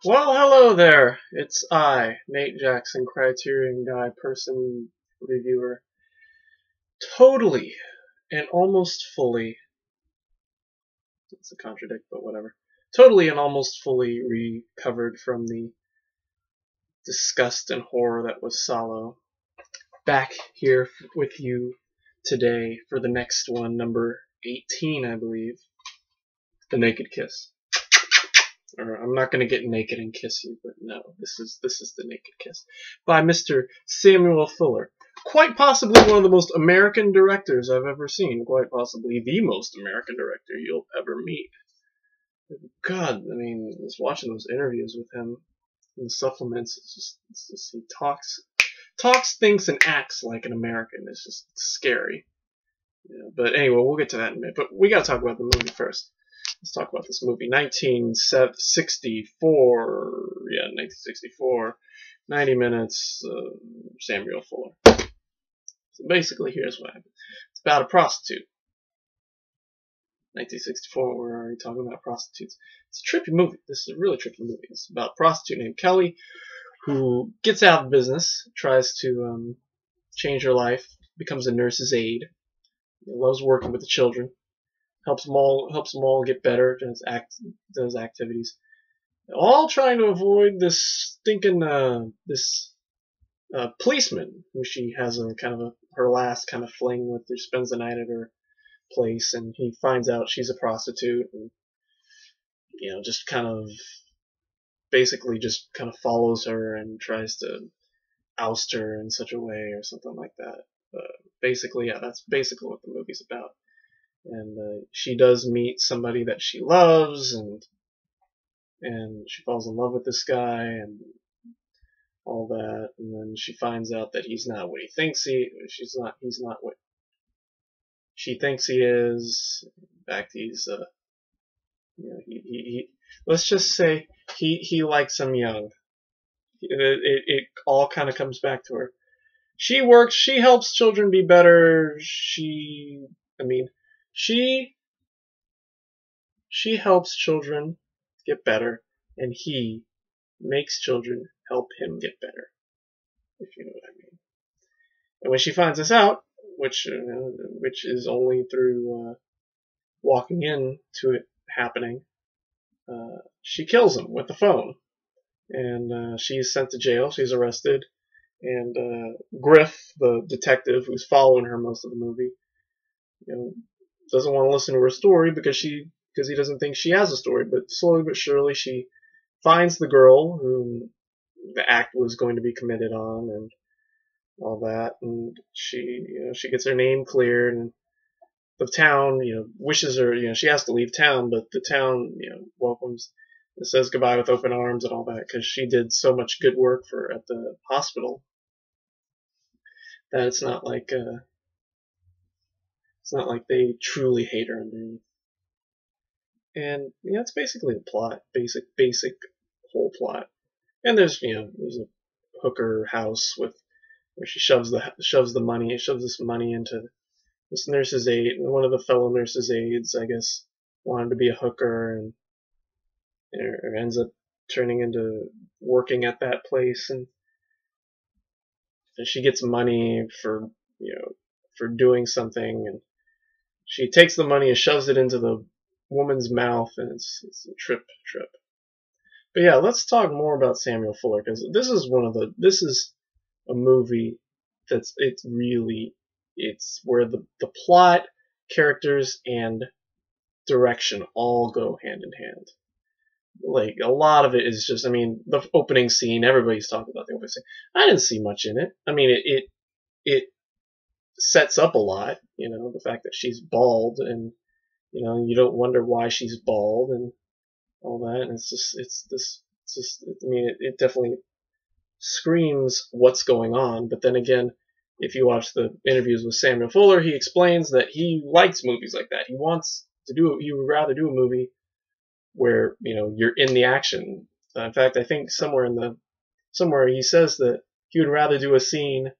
Well, hello there. It's I, Nate Jackson, Criterion guy, person, reviewer. Totally and almost fully, it's a contradict, but whatever. Totally and almost fully recovered from the disgust and horror that was SALO. Back here with you today for the next one, number 18, I believe. The Naked Kiss. Or I'm not going to get naked and kiss you, but no, this is The Naked Kiss by Mr. Samuel Fuller. Quite possibly one of the most American directors I've ever seen. Quite possibly the most American director you'll ever meet. God, I mean, just watching those interviews with him in the supplements, it's just he talks, thinks, and acts like an American. It's just scary. But anyway, we'll get to that in a minute. But we got to talk about the movie first. Let's talk about this movie. 1964. Yeah, 1964. 90 minutes. Samuel Fuller. So basically, here's what happened. It's about a prostitute. 1964, we're already talking about prostitutes. It's a trippy movie. This is a really trippy movie. It's about a prostitute named Kelly who gets out of business, tries to change her life, becomes a nurse's aide, loves working with the children. Helps them all get better. Does activities, all trying to avoid this stinking policeman who she has a kind of her last kind of fling with. Who spends the night at her place, and he finds out she's a prostitute, and just kind of basically just kind of follows her and tries to oust her in such a way or something like that. Basically, yeah, that's basically what the movie's about. And she does meet somebody that she loves, and she falls in love with this guy and all that, and then she finds out that he's not what he's not what she thinks he is. In fact, he's he let's just say he likes him young. It all kind of comes back to her. She helps children be better. She helps children get better, and he makes children help him get better, if you know what I mean. And when she finds this out, which is only through walking into it happening, she kills him with the phone, and she's sent to jail. She's arrested, and Griff, the detective who's following her most of the movie, doesn't want to listen to her story because he doesn't think she has a story. But slowly but surely, she finds the girl whom the act was going to be committed on, and all that, and she gets her name cleared, and the town wishes her, she has to leave town, but the town welcomes and says goodbye with open arms and all that, because she did so much good work at the hospital that it's not like they truly hate her underneath. And it's basically the plot, basic whole plot. And there's a hooker house where she shoves this money into this nurse's aide, and one of the fellow nurse's aides, I guess, wanted to be a hooker, and ends up turning into working at that place, and she gets money for doing something, and she takes the money and shoves it into the woman's mouth, and it's a trip. But yeah, let's talk more about Samuel Fuller, because this is a movie it's where the plot, characters, and direction all go hand in hand. Like, a lot of it is just, the opening scene, everybody's talking about the opening scene. I didn't see much in it. It sets up a lot, the fact that she's bald, and you don't wonder why she's bald and all that, and it definitely screams what's going on. But then again, if you watch the interviews with Samuel Fuller, he explains that he likes movies like that. He would rather do a movie where you're in the action. In fact, I think somewhere he says that he would rather do a scene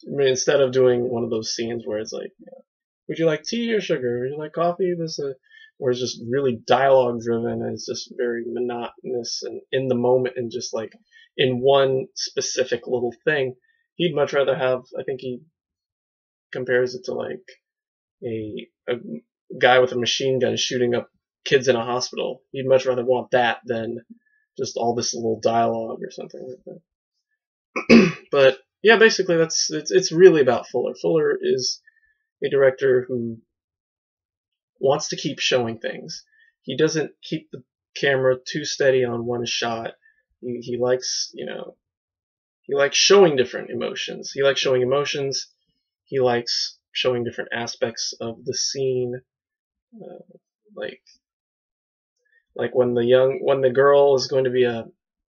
instead of doing one of those scenes where it's like, would you like tea or sugar? Would you like coffee? where it's just really dialogue driven and it's just very monotonous and in the moment and just like in one specific little thing. He'd much rather have, I think he compares it to like a guy with a machine gun shooting up kids in a hospital. He'd much rather want that than just all this little dialogue or something like that. But yeah, basically it's really about Fuller. Fuller is a director who wants to keep showing things. He doesn't keep the camera too steady on one shot. He likes, he likes showing different emotions. He likes showing emotions. He likes showing different aspects of the scene, like when the girl is going to be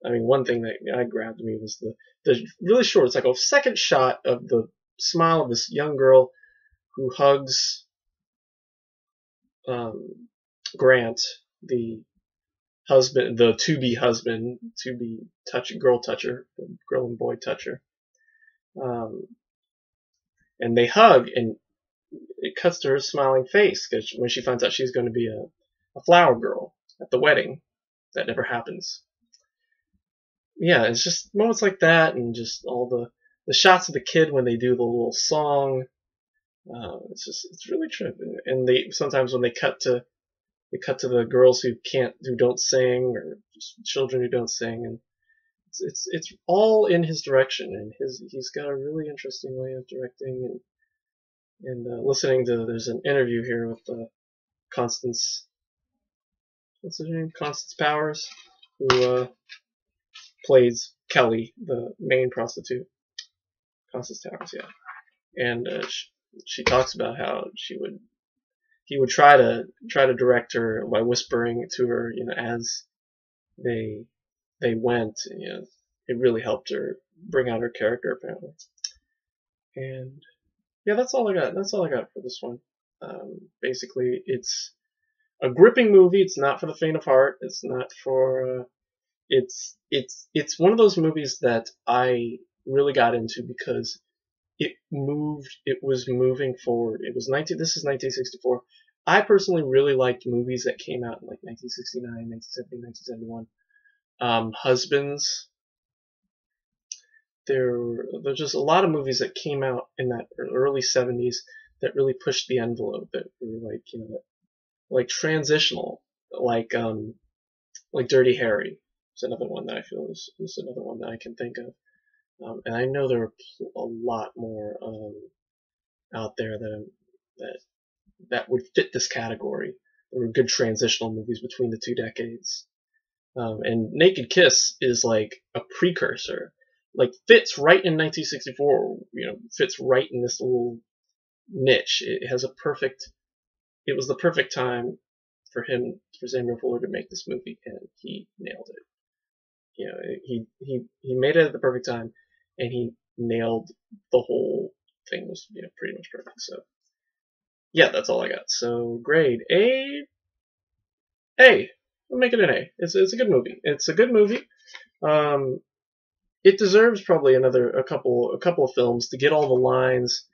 one thing that I grabbed me was the really short. It's like a second shot of the smile of this young girl who hugs Grant, the husband, the to-be husband, to-be girl toucher, girl and boy toucher. And they hug, and it cuts to her smiling face because when she finds out she's going to be a flower girl at the wedding, that never happens. Yeah, it's just moments like that, and just all the shots of the kid when they do the little song. It's really tripping. And sometimes when they cut to the girls who don't sing, or just children who don't sing, and it's all in his direction, and he's got a really interesting way of directing. And listening to, there's an interview here with Constance, what's her name? Constance Powers, who plays Kelly, the main prostitute. Constance Powers, yeah. And she talks about how he would try to direct her by whispering to her, as they went. It really helped her bring out her character, apparently. And yeah, that's all I got. That's all I got for this one. Basically, it's a gripping movie. It's not for the faint of heart. It's not for. It's one of those movies that I really got into because it was moving forward. This is 1964. I personally really liked movies that came out in like 1969, 1970, 1971. Husbands. There's just a lot of movies that came out in that early 70s that really pushed the envelope, that were like transitional, like Dirty Harry. It's another one that I feel is another one that I can think of. And I know there are a lot more out there that would fit this category. There were good transitional movies between the two decades. And Naked Kiss is like a precursor. Like fits right in 1964, fits right in this little niche. It was the perfect time for Samuel Fuller to make this movie, and he nailed it. He made it at the perfect time, and he nailed the whole thing. Was pretty much perfect. So yeah, that's all I got. So grade A. I'll make it an A. It's a good movie. It's a good movie. It deserves probably a couple of films to get all the lines,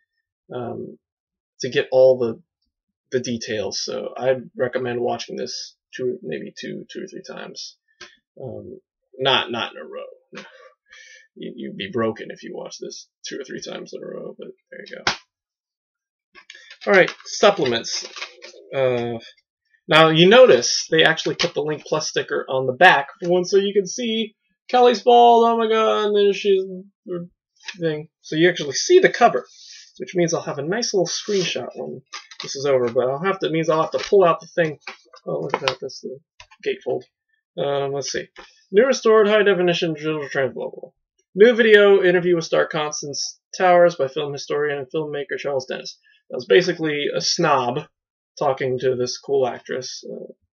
to get all the details. So I'd recommend watching this maybe two or three times. Not in a row. You'd be broken if you watch this 2 or 3 times in a row. But there you go. All right, supplements. Now you notice they actually put the Link Plus sticker on the back for one, so you can see Kelly's bald. Oh my god! And then she's thing. So you actually see the cover, which means I'll have a nice little screenshot when this is over. But I'll have to pull out the thing. Oh, look at that! That's the gatefold. Let's see. New restored high definition digital transglobal. New video interview with star Constance Towers by film historian and filmmaker Charles Dennis. That was basically a snob talking to this cool actress.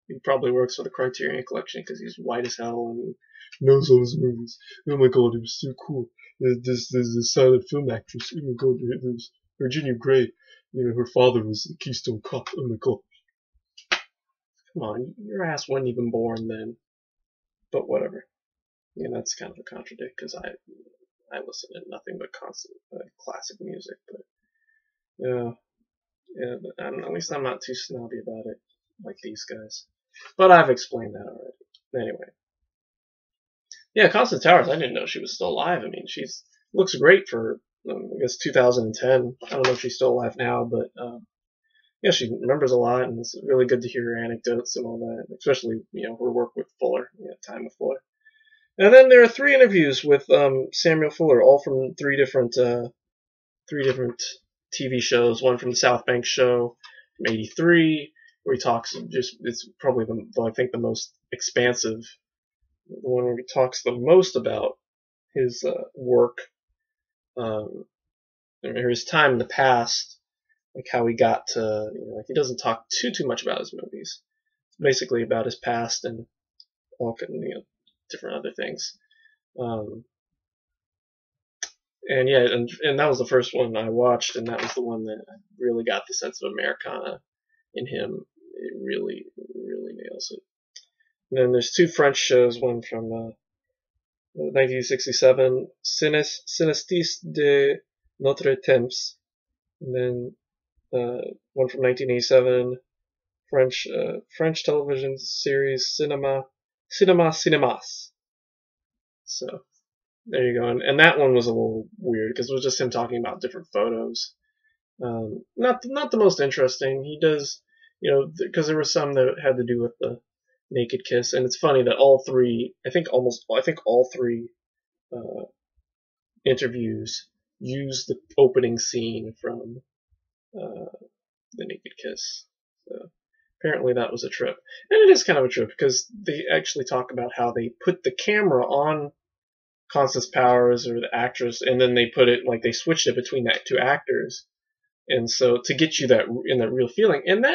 He probably works for the Criterion collection because he's white as hell and he knows all his movies. Oh my god, it was so cool. There's a silent film actress. Oh my god, there's Virginia Gray. Her father was a Keystone Cop. Oh my god. Come on, your ass wasn't even born then. But whatever. That's kind of a contradict because I listen to nothing but constant classic music. But yeah, I don't know. At least I'm not too snobby about it. like these guys. But I've explained that already. Anyway. Yeah, Constance Towers, I didn't know she was still alive. I mean, she's looks great for, I guess, 2010. I don't know if she's still alive now, but yeah, she remembers a lot, and it's really good to hear her anecdotes and all that, especially, her work with Fuller, time with Fuller. And then there are 3 interviews with Samuel Fuller, all from three different TV shows. One from the South Bank Show from '83, where he talks it's probably I think the most expansive, the one where he talks the most about his work, or his time in the past, like how he got to, like he doesn't talk too much about his movies. It's basically about his past and all different other things. And yeah, and that was the first one I watched, and that was the one that really got the sense of Americana in him. It really, really nails it. And then there's 2 French shows, one from 1967, Synesthèse de Notre Temps, and then one from 1987, French television series Cinémas. So there you go. And that one was a little weird because it was just him talking about different photos. Not the most interesting. He does, because there were some that had to do with the naked kiss, and it's funny that all 3, I think all 3 interviews use the opening scene from the naked kiss. So apparently that was a trip, and it is kind of a trip because they actually talk about how they put the camera on Constance Powers or the actress, and then they put it, like, they switched it between that 2 actors, and so to get you that real feeling, and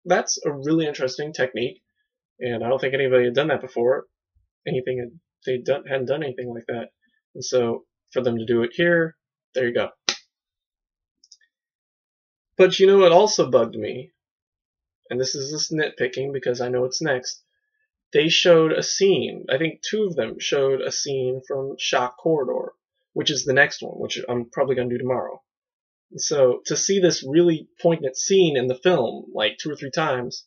that's a really interesting technique, and I don't think anybody had done that before. Hadn't done anything like that, and so for them to do it here, there you go. But what also bugged me, and this is just nitpicking because I know it's next. They showed a scene, I think 2 of them showed a scene from Shock Corridor, which is the next one, which I'm probably going to do tomorrow. And so to see this really poignant scene in the film, like 2 or 3 times,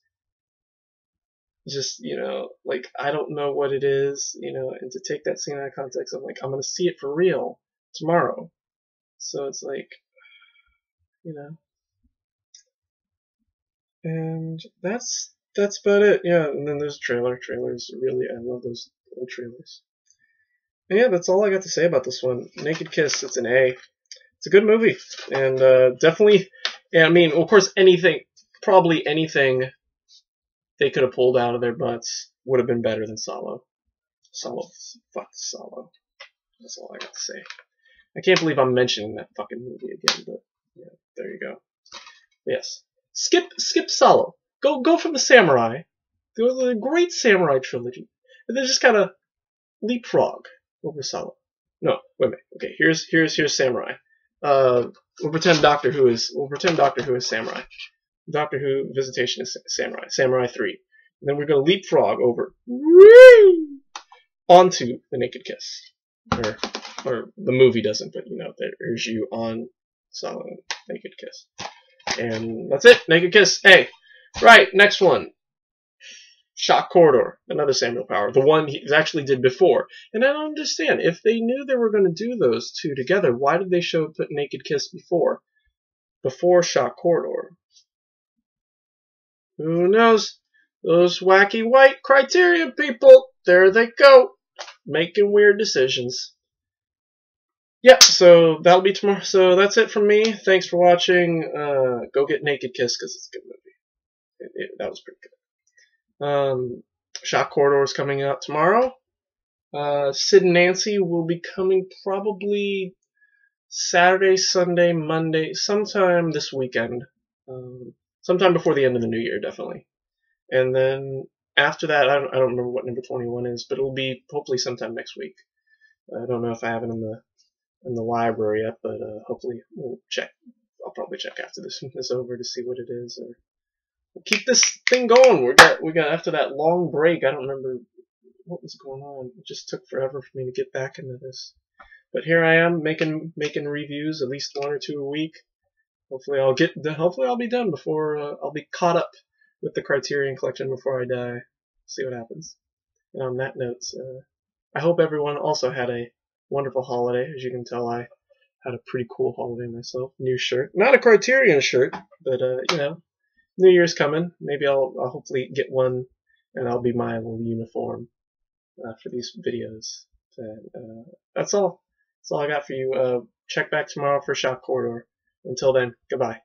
just, like, I don't know what it is, and to take that scene out of context, I'm like, I'm going to see it for real tomorrow. So it's like, and that's about it. Yeah, and then there's trailers. Really, I love those old trailers. And yeah, that's all I got to say about this one. Naked Kiss, it's an A. It's a good movie, and definitely. Yeah, I mean, of course, probably anything they could have pulled out of their butts would have been better than SALO. Fuck SALO. That's all I got to say. I can't believe I'm mentioning that fucking movie again, but yeah, there you go. Yes. Skip SALO. Go from the samurai. There was a great samurai trilogy, and then just kind of leapfrog over SALO. No, wait a minute. Okay, here's samurai. We'll pretend Doctor Who is samurai. Doctor Who Visitation is samurai. Samurai 3. And then we're gonna leapfrog over onto the Naked Kiss. Or the movie doesn't, but there's you on SALO Naked Kiss. And that's it. Naked Kiss. Hey, right, next one. Shock Corridor, another Samuel Power, the one he actually did before. And I don't understand. If they knew they were going to do those 2 together, why did they put Naked Kiss before Shock Corridor? Who knows? Those wacky white Criterion people, there they go, making weird decisions. Yep, so that'll be tomorrow. So that's it from me. Thanks for watching. Go get Naked Kiss because it's a good movie. That was pretty good. Shock Corridor is coming out tomorrow. Sid and Nancy will be coming probably Saturday, Sunday, Monday, sometime this weekend. Sometime before the end of the new year, definitely. And then after that, I don't remember what number 21 is, but it'll be hopefully sometime next week. I don't know if I have it in the library yet, but hopefully we'll check. I'll probably check after this is over to see what it is. Or we'll keep this thing going. We got after that long break. I don't remember what was going on. It just took forever for me to get back into this. But here I am making reviews, at least 1 or 2 a week. Hopefully I'll be done before I'll be caught up with the Criterion collection before I die. See what happens. And on that note, I hope everyone also had a wonderful holiday. As you can tell, I had a pretty cool holiday myself. New shirt, not a Criterion shirt, but New Year's coming. Maybe I'll hopefully get one, and I'll be my little uniform for these videos. That's all. That's all I got for you. Check back tomorrow for Shop Corridor. Until then, goodbye.